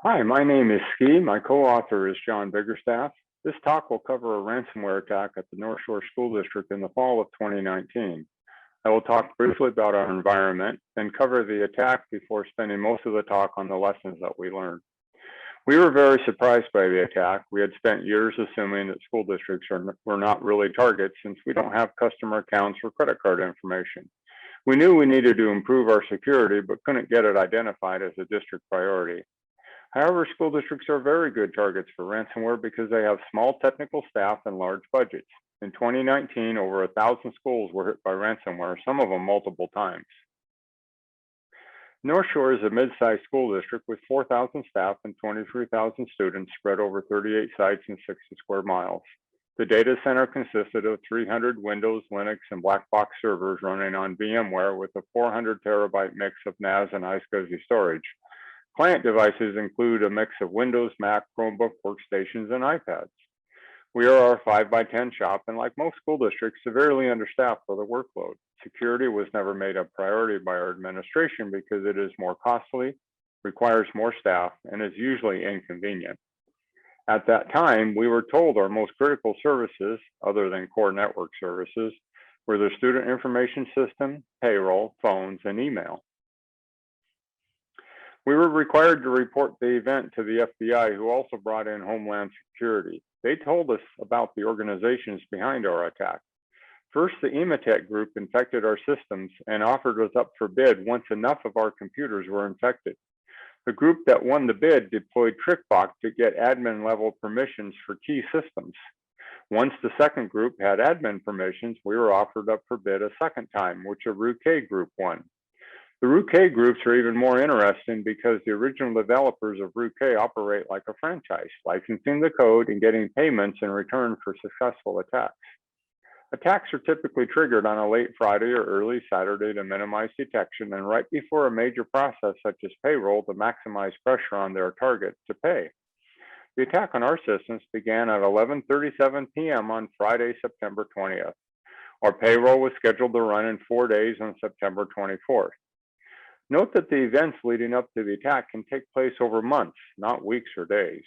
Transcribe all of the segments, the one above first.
Hi, my name is Ski. My co-author is John Biggerstaff. This talk will cover a ransomware attack at the Northshore School District in the fall of 2019. I will talk briefly about our environment, then cover the attack before spending most of the talk on the lessons that we learned. We were very surprised by the attack. We had spent years assuming that school districts were not really targets since we don't have customer accounts or credit card information. We knew we needed to improve our security, but couldn't get it identified as a district priority. However, school districts are very good targets for ransomware because they have small technical staff and large budgets. In 2019, over 1,000 schools were hit by ransomware, some of them multiple times. Northshore is a mid-sized school district with 4,000 staff and 23,000 students spread over 38 sites and 60 square miles. The data center consisted of 300 Windows, Linux, and black box servers running on VMware with a 400 terabyte mix of NAS and iSCSI storage. Client devices include a mix of Windows, Mac, Chromebook, Workstations, and iPads. We are a 5x10 shop, and like most school districts, severely understaffed for the workload. Security was never made a priority by our administration because it is more costly, requires more staff, and is usually inconvenient. At that time, we were told our most critical services, other than core network services, were the student information system, payroll, phones, and email. We were required to report the event to the FBI, who also brought in Homeland Security. They told us about the organizations behind our attack. First, the Ematech group infected our systems and offered us up for bid once enough of our computers were infected. The group that won the bid deployed TrickBot to get admin level permissions for key systems. Once the second group had admin permissions, we were offered up for bid a second time, which a Root-K group won. The Root-K groups are even more interesting because the original developers of Root-K operate like a franchise, licensing the code and getting payments in return for successful attacks. Attacks are typically triggered on a late Friday or early Saturday to minimize detection and right before a major process such as payroll to maximize pressure on their target to pay. The attack on our systems began at 11:37 p.m. on Friday, September 20th. Our payroll was scheduled to run in 4 days on September 24th. Note that the events leading up to the attack can take place over months, not weeks or days.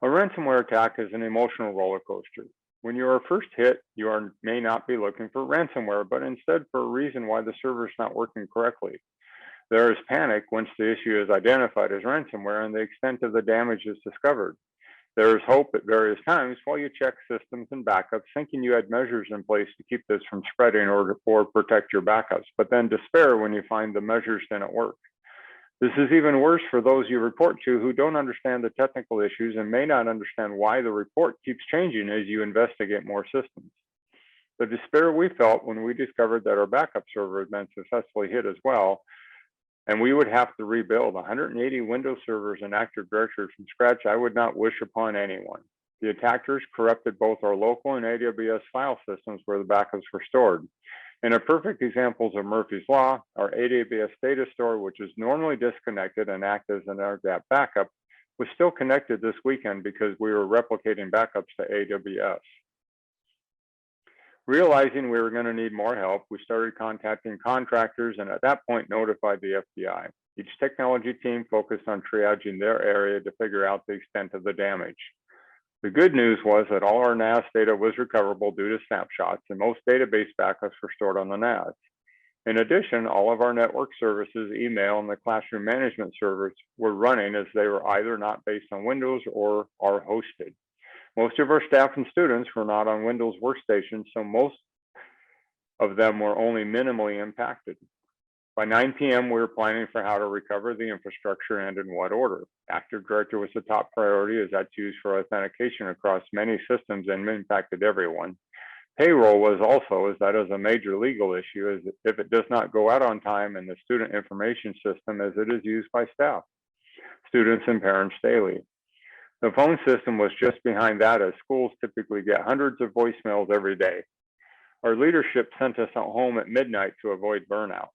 A ransomware attack is an emotional roller coaster. When you are first hit, you may not be looking for ransomware, but instead for a reason why the server is not working correctly. There is panic once the issue is identified as ransomware and the extent of the damage is discovered. There is hope at various times while you check systems and backups, thinking you had measures in place to keep this from spreading or protect your backups, but then despair when you find the measures didn't work. This is even worse for those you report to who don't understand the technical issues and may not understand why the report keeps changing as you investigate more systems. The despair we felt when we discovered that our backup server had been successfully hit as well, and we would have to rebuild 180 Windows servers and Active Directory from scratch, I would not wish upon anyone. The attackers corrupted both our local and AWS file systems where the backups were stored. In a perfect example of Murphy's Law, our AWS data store, which is normally disconnected and acts as an air-gap backup, was still connected this weekend because we were replicating backups to AWS. Realizing we were going to need more help, we started contacting contractors and at that point notified the FBI. Each technology team focused on triaging their area to figure out the extent of the damage. The good news was that all our NAS data was recoverable due to snapshots and most database backups were stored on the NAS. In addition, all of our network services, email, and the classroom management servers were running as they were either not based on Windows or are hosted. Most of our staff and students were not on Windows Workstations, so most of them were only minimally impacted. By 9 p.m., we were planning for how to recover the infrastructure and in what order. Active Directory was the top priority as that's used for authentication across many systems and impacted everyone. Payroll was also, as that is a major legal issue, as if it does not go out on time in the student information system as it is used by staff, students, and parents daily. The phone system was just behind that as schools typically get hundreds of voicemails every day. Our leadership sent us home at midnight to avoid burnout.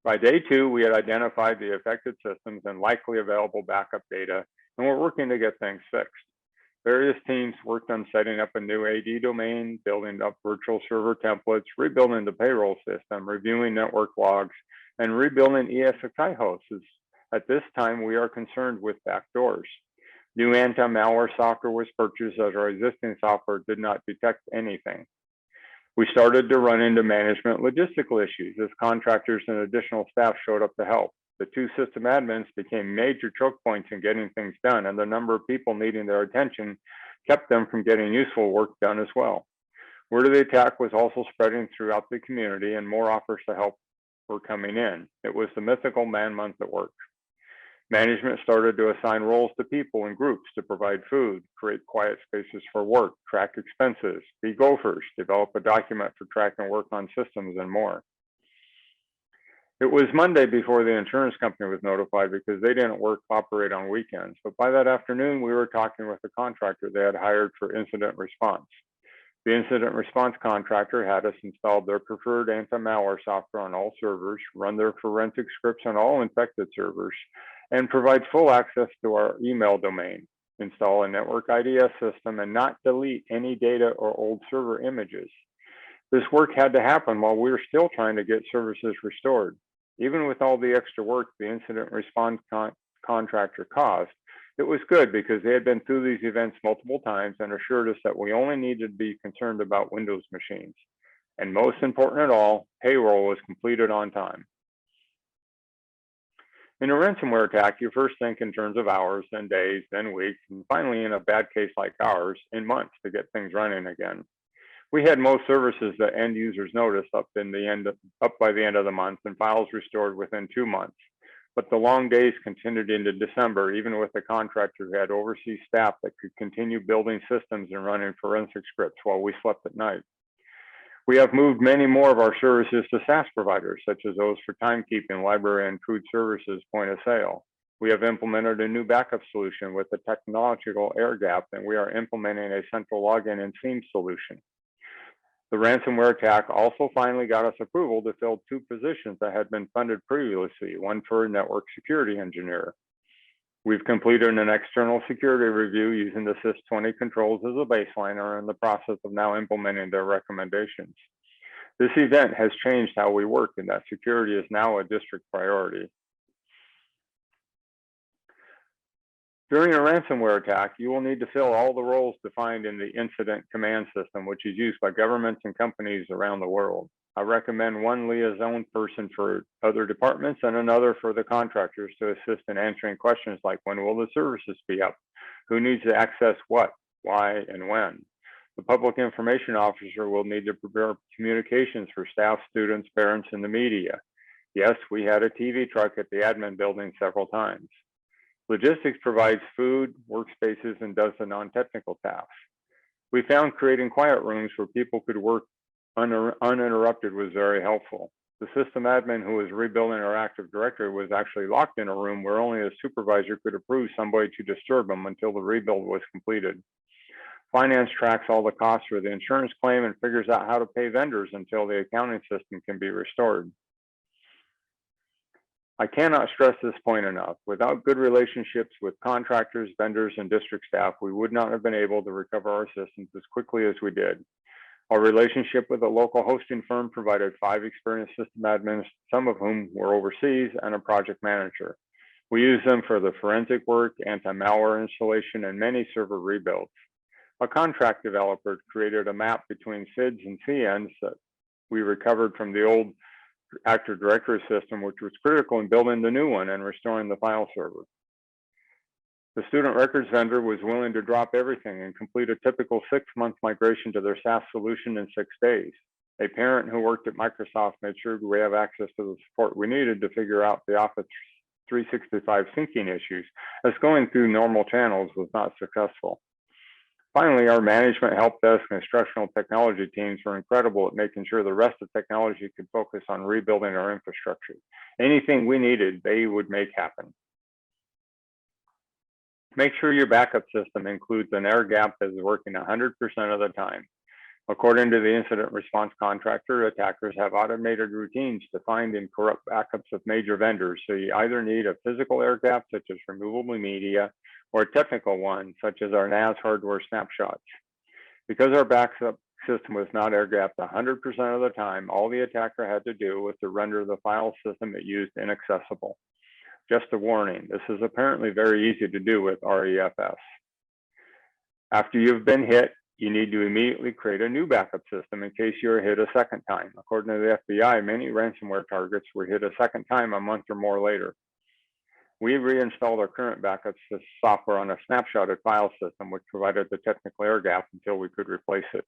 By day 2, we had identified the affected systems and likely available backup data, and we're working to get things fixed. Various teams worked on setting up a new AD domain, building up virtual server templates, rebuilding the payroll system, reviewing network logs, and rebuilding ESXi hosts. At this time, we are concerned with backdoors. New anti-malware software was purchased as our existing software did not detect anything. We started to run into management logistical issues as contractors and additional staff showed up to help. The two system admins became major choke points in getting things done, and the number of people needing their attention kept them from getting useful work done as well. Word of the attack was also spreading throughout the community, and more offers to help were coming in. It was the mythical man month at work. Management started to assign roles to people in groups to provide food, create quiet spaces for work, track expenses, be gophers, develop a document for tracking work on systems, and more. It was Monday before the insurance company was notified because they didn't operate on weekends. But by that afternoon, we were talking with the contractor they had hired for incident response. The incident response contractor had us install their preferred anti-malware software on all servers, run their forensic scripts on all infected servers, and provide full access to our email domain, install a network IDS system, and not delete any data or old server images. This work had to happen while we were still trying to get services restored. Even with all the extra work the incident response contractor caused, it was good because they had been through these events multiple times and assured us that we only needed to be concerned about Windows machines. And most important of all, payroll was completed on time. In a ransomware attack, you first think in terms of hours, then days, then weeks, and finally, in a bad case like ours, in months to get things running again. We had most services that end users noticed up by the end of the month and files restored within 2 months. But the long days continued into December, even with a contractor who had overseas staff that could continue building systems and running forensic scripts while we slept at night. We have moved many more of our services to SaaS providers, such as those for timekeeping, library, and food services point of sale. We have implemented a new backup solution with a technological air gap, and we are implementing a central login and theme solution. The ransomware attack also finally got us approval to fill 2 positions that had been funded previously, one for a network security engineer. We've completed an external security review using the SIS-20 controls as a baseline and are in the process of now implementing their recommendations. This event has changed how we work, and that security is now a district priority. During a ransomware attack, you will need to fill all the roles defined in the incident command system, which is used by governments and companies around the world. I recommend one liaison person for other departments and another for the contractors to assist in answering questions like, when will the services be up? Who needs to access what, why, and when? The public information officer will need to prepare communications for staff, students, parents, and the media. Yes, we had a TV truck at the admin building several times. Logistics provides food, workspaces, and does the non-technical tasks. We found creating quiet rooms where people could work uninterrupted was very helpful. The system admin who was rebuilding our Active Directory was actually locked in a room where only a supervisor could approve somebody to disturb them until the rebuild was completed. Finance tracks all the costs for the insurance claim and figures out how to pay vendors until the accounting system can be restored. I cannot stress this point enough. Without good relationships with contractors, vendors, and district staff, we would not have been able to recover our systems as quickly as we did. Our relationship with a local hosting firm provided 5 experienced system admins, some of whom were overseas, and a project manager. We used them for the forensic work, anti-malware installation, and many server rebuilds. A contract developer created a map between SIDS and CNs that we recovered from the old Active Directory system, which was critical in building the new one and restoring the file server. The student records vendor was willing to drop everything and complete a typical 6-month migration to their SaaS solution in 6 days. A parent who worked at Microsoft made sure we have access to the support we needed to figure out the Office 365 syncing issues, as going through normal channels was not successful. Finally, our management, help desk, and instructional technology teams were incredible at making sure the rest of technology could focus on rebuilding our infrastructure. Anything we needed, they would make happen. Make sure your backup system includes an air gap that is working 100% of the time. According to the incident response contractor, attackers have automated routines to find and corrupt backups of major vendors, so you either need a physical air gap, such as removable media, or a technical one, such as our NAS hardware snapshots. Because our backup system was not air-gapped 100% of the time, all the attacker had to do was to render the file system it used inaccessible. Just a warning, this is apparently very easy to do with REFS. After you've been hit, you need to immediately create a new backup system in case you are hit a second time. According to the FBI, many ransomware targets were hit a second time a month or more later. We reinstalled our current backup software on a snapshotted file system, which provided the technical air gap until we could replace it.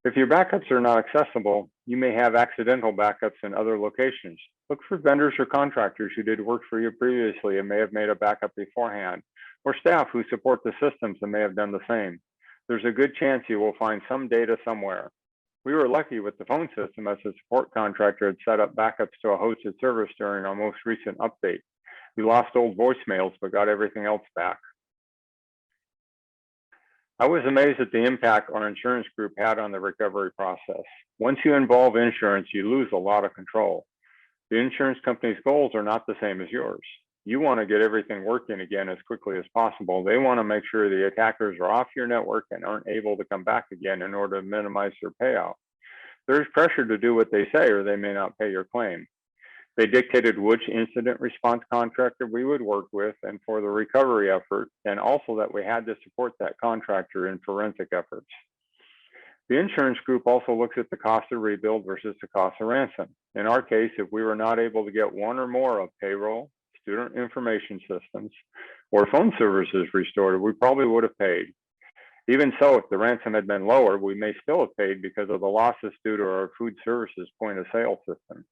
If your backups are not accessible, you may have accidental backups in other locations. Look for vendors or contractors who did work for you previously and may have made a backup beforehand, or staff who support the systems and may have done the same. There's a good chance you will find some data somewhere. We were lucky with the phone system as the support contractor had set up backups to a hosted service during our most recent update. We lost old voicemails, but got everything else back. I was amazed at the impact our insurance group had on the recovery process. Once you involve insurance, you lose a lot of control. The insurance company's goals are not the same as yours. You want to get everything working again as quickly as possible. They want to make sure the attackers are off your network and aren't able to come back again in order to minimize their payout. There's pressure to do what they say or they may not pay your claim. They dictated which incident response contractor we would work with and for the recovery effort, and also that we had to support that contractor in forensic efforts. The insurance group also looks at the cost of rebuild versus the cost of ransom. In our case, if we were not able to get one or more of payroll, student information systems, or phone services restored, we probably would have paid. Even so, if the ransom had been lower, we may still have paid because of the losses due to our food services point of sale system.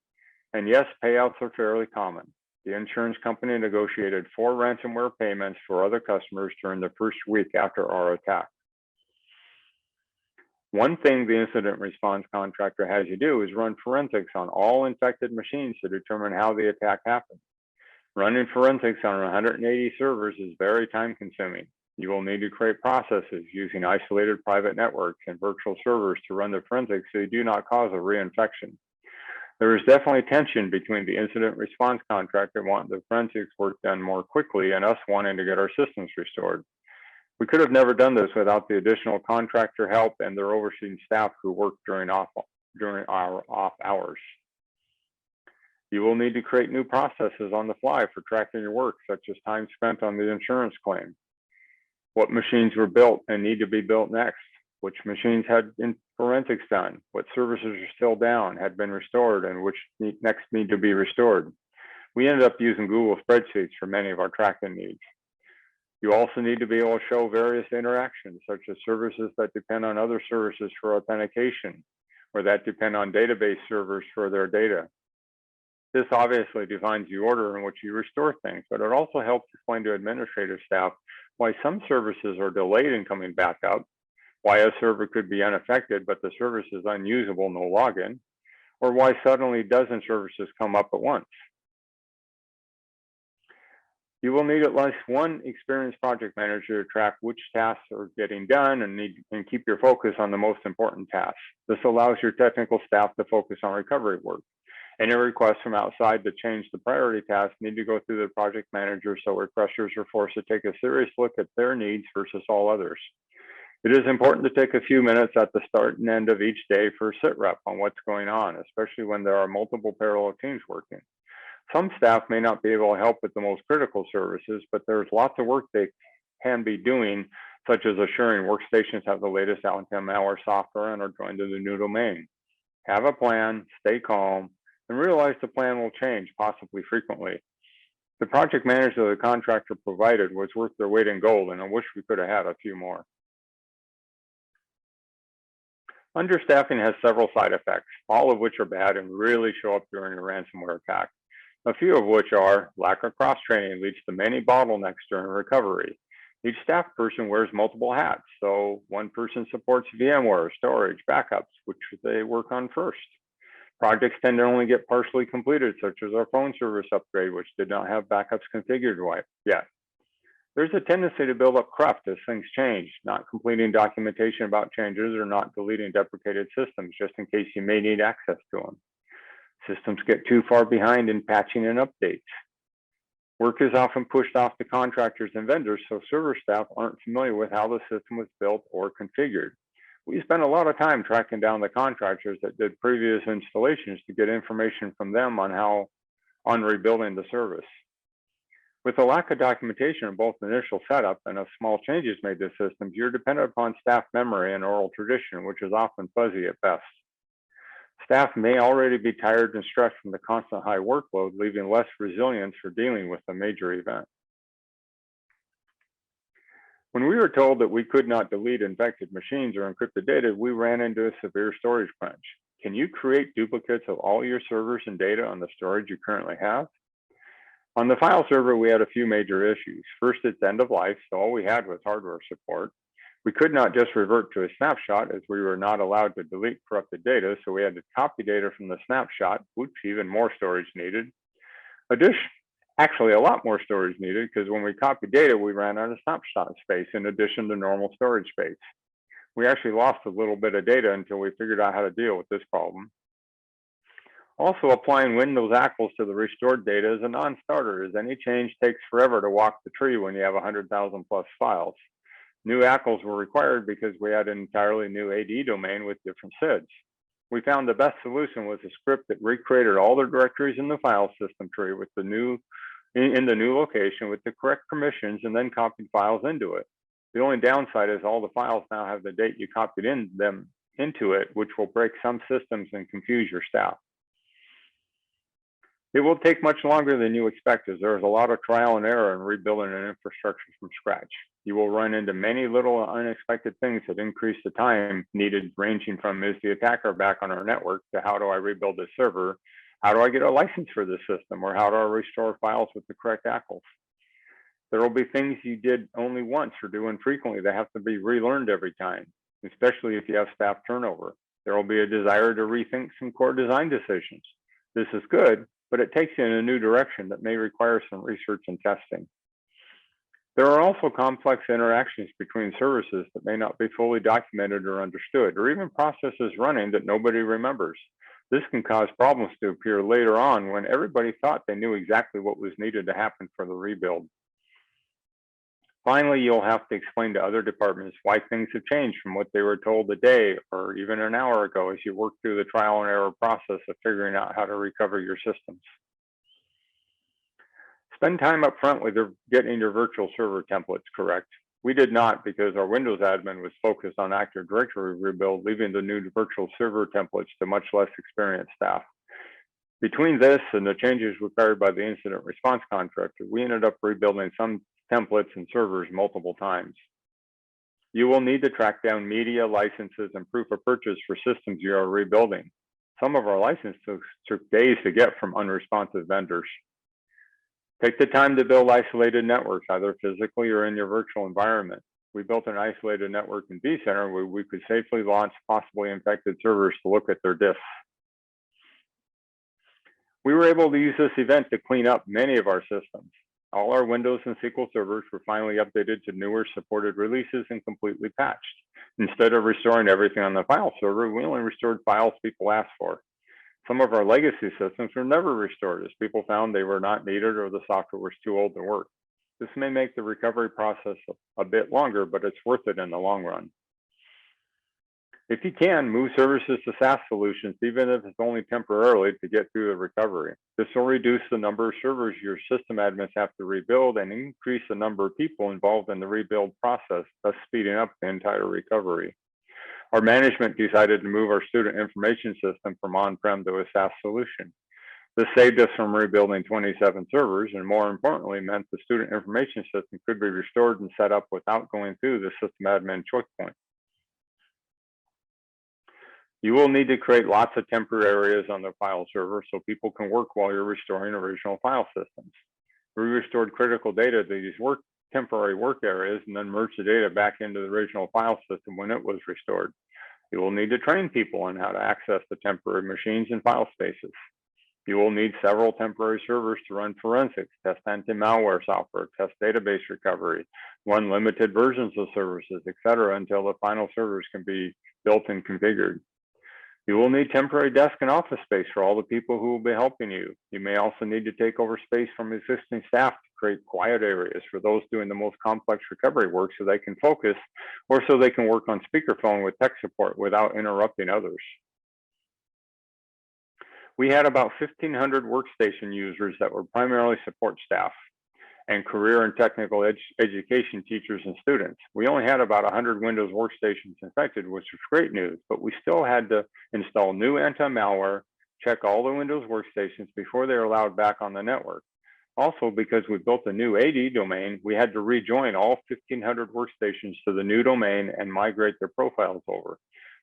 And yes, payouts are fairly common. The insurance company negotiated 4 ransomware payments for other customers during the first week after our attack. One thing the incident response contractor has you do is run forensics on all infected machines to determine how the attack happened. Running forensics on 180 servers is very time consuming. You will need to create processes using isolated private networks and virtual servers to run the forensics so you do not cause a reinfection. There is definitely tension between the incident response contractor wanting the forensics work done more quickly and us wanting to get our systems restored. We could have never done this without the additional contractor help and their overseeing staff who work during our off hours. You will need to create new processes on the fly for tracking your work, such as time spent on the insurance claim. What machines were built and need to be built next? Which machines had forensics done? What services are still down, had been restored, and which next need to be restored? We ended up using Google spreadsheets for many of our tracking needs. You also need to be able to show various interactions, such as services that depend on other services for authentication, or that depend on database servers for their data. This obviously defines the order in which you restore things, but it also helps explain to administrative staff why some services are delayed in coming back up, why a server could be unaffected, but the service is unusable, no login, or why suddenly dozen services come up at once. You will need at least one experienced project manager to track which tasks are getting done and keep your focus on the most important tasks. This allows your technical staff to focus on recovery work. Any requests from outside to change the priority tasks need to go through the project manager, so requesters are forced to take a serious look at their needs versus all others. It is important to take a few minutes at the start and end of each day for a sit rep on what's going on, especially when there are multiple parallel teams working. Some staff may not be able to help with the most critical services, but there's lots of work they can be doing, such as assuring workstations have the latest anti-malware software and are joined to the new domain. Have a plan, stay calm, and realize the plan will change, possibly frequently. The project manager the contractor provided was worth their weight in gold, and I wish we could have had a few more. Understaffing has several side effects, all of which are bad and really show up during a ransomware attack. A few of which are lack of cross-training leads to many bottlenecks during recovery. Each staff person wears multiple hats, so one person supports VMware, storage, backups, which they work on first. Projects tend to only get partially completed, such as our phone service upgrade, which did not have backups configured yet. There's a tendency to build up cruft as things change, not completing documentation about changes or not deleting deprecated systems just in case you may need access to them. Systems get too far behind in patching and updates. Work is often pushed off to contractors and vendors, so server staff aren't familiar with how the system was built or configured. We spent a lot of time tracking down the contractors that did previous installations to get information from them on rebuilding the service. With a lack of documentation in both initial setup and of small changes made to systems, you're dependent upon staff memory and oral tradition, which is often fuzzy at best. Staff may already be tired and stressed from the constant high workload, leaving less resilience for dealing with a major event. When we were told that we could not delete infected machines or encrypted data, we ran into a severe storage crunch. Can you create duplicates of all your servers and data on the storage you currently have? On the file server, we had a few major issues. First, it's end of life, so all we had was hardware support. We could not just revert to a snapshot as we were not allowed to delete corrupted data, so we had to copy data from the snapshot, which even more storage needed. Actually, a lot more storage needed, because when we copied data, we ran out of snapshot space in addition to normal storage space. We actually lost a little bit of data until we figured out how to deal with this problem. Also, applying Windows ACLs to the restored data is a non-starter, as any change takes forever to walk the tree when you have 100,000 plus files. New ACLs were required because we had an entirely new AD domain with different SIDs. We found the best solution was a script that recreated all the directories in the file system tree with the new location with the correct permissions, and then copied files into it. The only downside is all the files now have the date you copied into it, which will break some systems and confuse your staff. It will take much longer than you expect, as there is a lot of trial and error in rebuilding an infrastructure from scratch. You will run into many little unexpected things that increase the time needed, ranging from, is the attacker back on our network, to how do I rebuild this server? How do I get a license for this system? Or how do I restore files with the correct ACLs? There will be things you did only once or do infrequently that have to be relearned every time, especially if you have staff turnover. There will be a desire to rethink some core design decisions. This is good, but it takes you in a new direction that may require some research and testing. There are also complex interactions between services that may not be fully documented or understood, or even processes running that nobody remembers. This can cause problems to appear later on when everybody thought they knew exactly what was needed to happen for the rebuild. Finally, you'll have to explain to other departments why things have changed from what they were told a day or even an hour ago as you work through the trial and error process of figuring out how to recover your systems. Spend time up front with getting your virtual server templates correct. We did not, because our Windows admin was focused on Active Directory rebuild, leaving the new virtual server templates to much less experienced staff. Between this and the changes required by the incident response contractor, we ended up rebuilding some templates and servers multiple times. You will need to track down media, licenses, and proof of purchase for systems you are rebuilding. Some of our licenses took days to get from unresponsive vendors. Take the time to build isolated networks, either physically or in your virtual environment. We built an isolated network in vCenter where we could safely launch possibly infected servers to look at their disks. We were able to use this event to clean up many of our systems. All our Windows and SQL servers were finally updated to newer supported releases and completely patched. Instead of restoring everything on the file server, we only restored files people asked for. Some of our legacy systems were never restored as people found they were not needed or the software was too old to work. This may make the recovery process a bit longer, but it's worth it in the long run. If you can, move services to SaaS solutions, even if it's only temporarily, to get through the recovery. This will reduce the number of servers your system admins have to rebuild and increase the number of people involved in the rebuild process, thus speeding up the entire recovery. Our management decided to move our student information system from on-prem to a SaaS solution. This saved us from rebuilding 27 servers, and more importantly, meant the student information system could be restored and set up without going through the system admin choke point. You will need to create lots of temporary areas on the file server so people can work while you're restoring original file systems. We restored critical data to these temporary work areas and then merged the data back into the original file system when it was restored. You will need to train people on how to access the temporary machines and file spaces. You will need several temporary servers to run forensics, test anti-malware software, test database recovery, run limited versions of services, etc., until the final servers can be built and configured. You will need temporary desk and office space for all the people who will be helping you. You may also need to take over space from existing staff to create quiet areas for those doing the most complex recovery work so they can focus, or so they can work on speakerphone with tech support without interrupting others. We had about 1,500 workstation users that were primarily support staff and career and technical education teachers and students. We only had about 100 Windows workstations infected, which was great news, but we still had to install new anti-malware, check all the Windows workstations before they were allowed back on the network. Also, because we built a new AD domain, we had to rejoin all 1,500 workstations to the new domain and migrate their profiles over.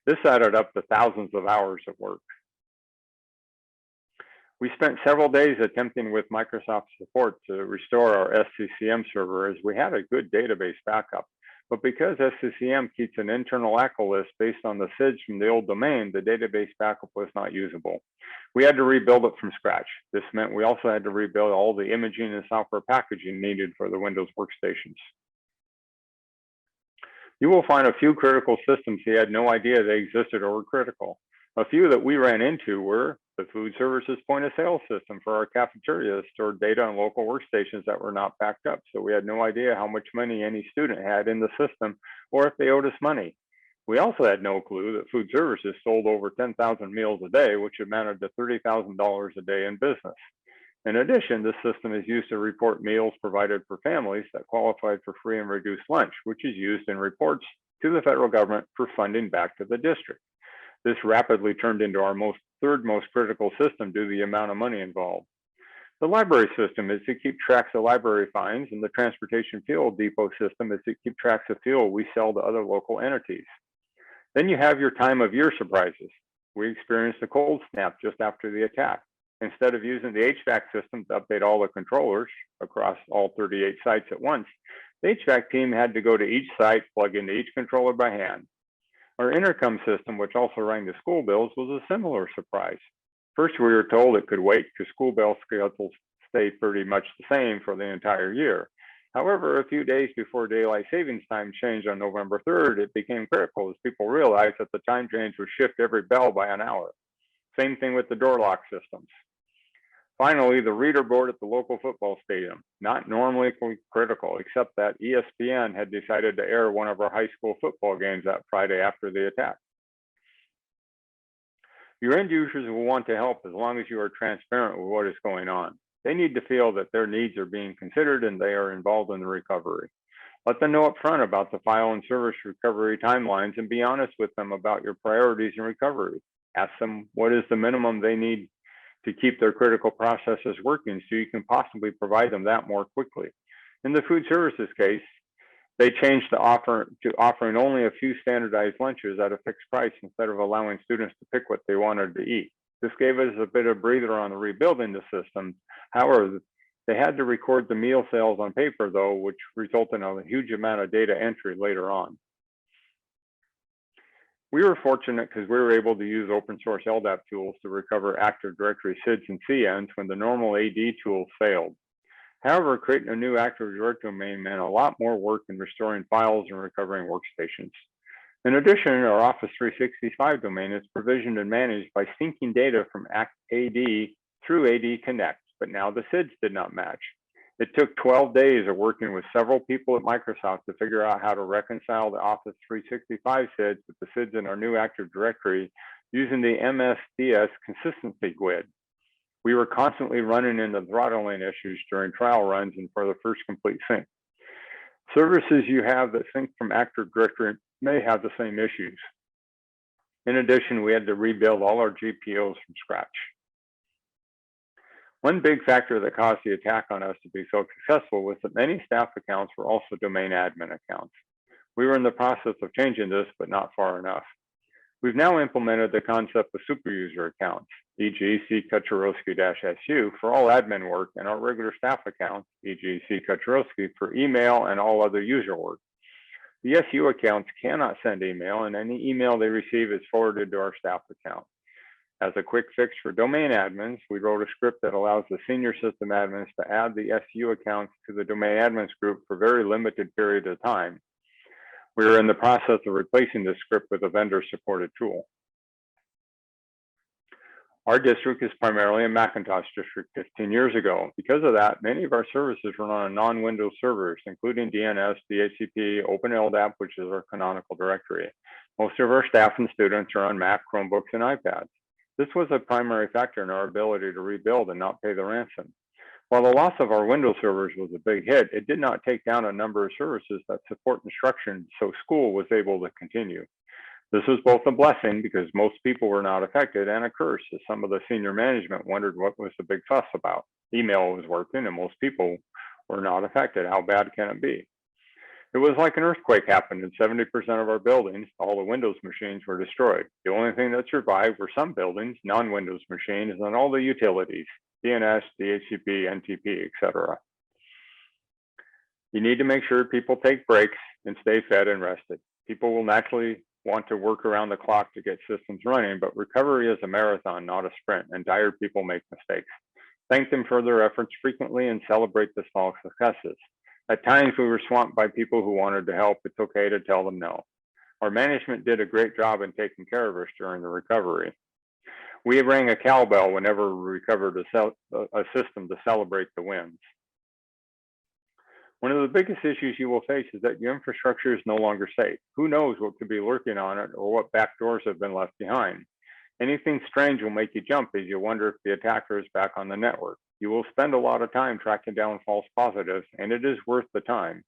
This added up to thousands of hours of work. We spent several days attempting with Microsoft support to restore our SCCM server, as we had a good database backup. But because SCCM keeps an internal ACL list based on the SIDs from the old domain, the database backup was not usable. We had to rebuild it from scratch. This meant we also had to rebuild all the imaging and software packaging needed for the Windows workstations. You will find a few critical systems you had no idea they existed or were critical. A few that we ran into were the food services point of sale system for our cafeteria stored data on local workstations that were not backed up. So we had no idea how much money any student had in the system or if they owed us money. We also had no clue that food services sold over 10,000 meals a day, which amounted to $30,000 a day in business. In addition, this system is used to report meals provided for families that qualified for free and reduced lunch, which is used in reports to the federal government for funding back to the district. This rapidly turned into our third most critical system due to the amount of money involved. The library system is to keep tracks of library fines, and the transportation fuel depot system is to keep tracks of fuel we sell to other local entities. Then you have your time of year surprises. We experienced a cold snap just after the attack. Instead of using the HVAC system to update all the controllers across all 38 sites at once, the HVAC team had to go to each site, plug into each controller by hand. Our intercom system, which also rang the school bells, was a similar surprise. First, we were told it could wait because school bell schedules stay pretty much the same for the entire year. However, a few days before daylight savings time changed on November 3rd, it became critical as people realized that the time change would shift every bell by an hour. Same thing with the door lock systems. Finally, the reader board at the local football stadium, not normally critical, except that ESPN had decided to air one of our high school football games that Friday after the attack. Your end users will want to help as long as you are transparent with what is going on. They need to feel that their needs are being considered and they are involved in the recovery. Let them know up front about the file and service recovery timelines and be honest with them about your priorities in recovery. Ask them what is the minimum they need to keep their critical processes working so you can possibly provide them that more quickly. In the food services case, they changed to offering only a few standardized lunches at a fixed price instead of allowing students to pick what they wanted to eat. This gave us a bit of breather on the rebuilding the system. However, they had to record the meal sales on paper though, which resulted in a huge amount of data entry later on. We were fortunate because we were able to use open source LDAP tools to recover Active Directory SIDs and CNs when the normal AD tools failed. However, creating a new Active Directory domain meant a lot more work in restoring files and recovering workstations. In addition, our Office 365 domain is provisioned and managed by syncing data from AD through AD Connect, but now the SIDs did not match. It took 12 days of working with several people at Microsoft to figure out how to reconcile the Office 365 SIDs with the SIDs in our new Active Directory using the MSDS consistency GUID. We were constantly running into throttling issues during trial runs and for the first complete sync. Services you have that sync from Active Directory may have the same issues. In addition, we had to rebuild all our GPOs from scratch. One big factor that caused the attack on us to be so successful was that many staff accounts were also domain admin accounts. We were in the process of changing this, but not far enough. We've now implemented the concept of superuser accounts, e.g. see Kacoroski-SU for all admin work and our regular staff accounts, e.g. see Kacoroski for email and all other user work. The SU accounts cannot send email, and any email they receive is forwarded to our staff account. As a quick fix for domain admins, we wrote a script that allows the senior system admins to add the SU accounts to the domain admins group for a very limited period of time. We are in the process of replacing this script with a vendor-supported tool. Our district is primarily a Macintosh district 15 years ago. Because of that, many of our services run on non-Windows servers, including DNS, DHCP, OpenLDAP, which is our canonical directory. Most of our staff and students are on Mac, Chromebooks, and iPads. This was a primary factor in our ability to rebuild and not pay the ransom. While the loss of our Windows servers was a big hit, it did not take down a number of services that support instruction, so school was able to continue. This was both a blessing because most people were not affected and a curse as some of the senior management wondered what was the big fuss about. Email was working and most people were not affected. How bad can it be? It was like an earthquake happened in 70% of our buildings. All the Windows machines were destroyed. The only thing that survived were some buildings, non-Windows machines, and all the utilities, DNS, DHCP, NTP, etc. You need to make sure people take breaks and stay fed and rested. People will naturally want to work around the clock to get systems running, but recovery is a marathon, not a sprint, and tired people make mistakes. Thank them for their efforts frequently and celebrate the small successes. At times we were swamped by people who wanted to help. It's okay to tell them no. Our management did a great job in taking care of us during the recovery. We rang a cowbell whenever we recovered a system to celebrate the wins. One of the biggest issues you will face is that your infrastructure is no longer safe. Who knows what could be lurking on it or what back doors have been left behind. Anything strange will make you jump as you wonder if the attacker is back on the network. You will spend a lot of time tracking down false positives, and it is worth the time.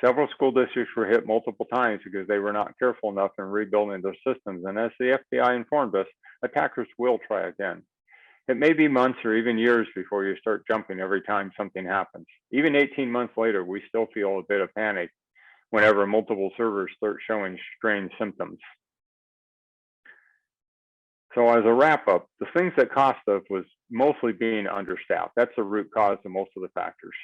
Several school districts were hit multiple times because they were not careful enough in rebuilding their systems, and as the FBI informed us, attackers will try again. It may be months or even years before you start jumping every time something happens. Even 18 months later, we still feel a bit of panic whenever multiple servers start showing strange symptoms. So as a wrap up, the things that cost us was mostly being understaffed. That's the root cause of most of the factors.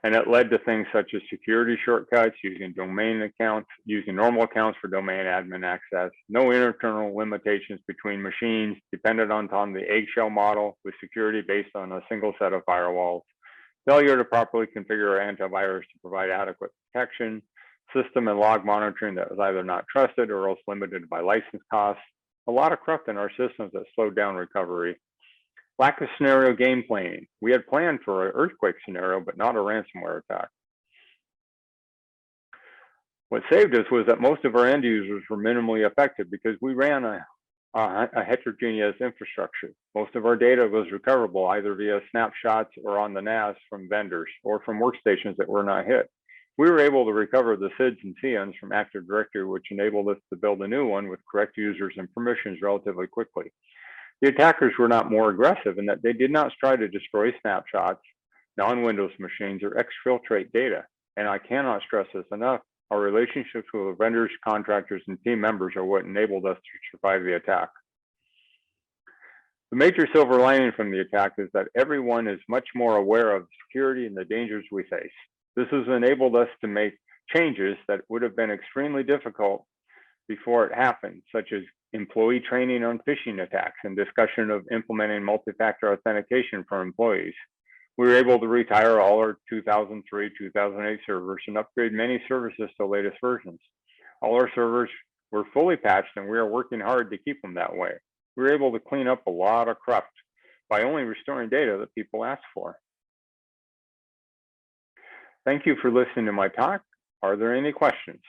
And it led to things such as security shortcuts, using domain accounts, using normal accounts for domain admin access, no internal limitations between machines, dependent on the eggshell model with security based on a single set of firewalls, failure to properly configure our antivirus to provide adequate protection, system and log monitoring that was either not trusted or else limited by license costs, a lot of corrupt in our systems that slowed down recovery. Lack of scenario game planning. We had planned for an earthquake scenario, but not a ransomware attack. What saved us was that most of our end users were minimally affected because we ran a heterogeneous infrastructure. Most of our data was recoverable either via snapshots or on the NAS from vendors or from workstations that were not hit. We were able to recover the SIDs and CNs from Active Directory, which enabled us to build a new one with correct users and permissions relatively quickly. The attackers were not more aggressive in that they did not try to destroy snapshots, non-Windows machines, or exfiltrate data. And I cannot stress this enough. Our relationships with vendors, contractors, and team members are what enabled us to survive the attack. The major silver lining from the attack is that everyone is much more aware of security and the dangers we face. This has enabled us to make changes that would have been extremely difficult before it happened, such as employee training on phishing attacks and discussion of implementing multi-factor authentication for employees. We were able to retire all our 2003, 2008 servers and upgrade many services to latest versions. All our servers were fully patched and we are working hard to keep them that way. We were able to clean up a lot of corrupt by only restoring data that people asked for. Thank you for listening to my talk. Are there any questions?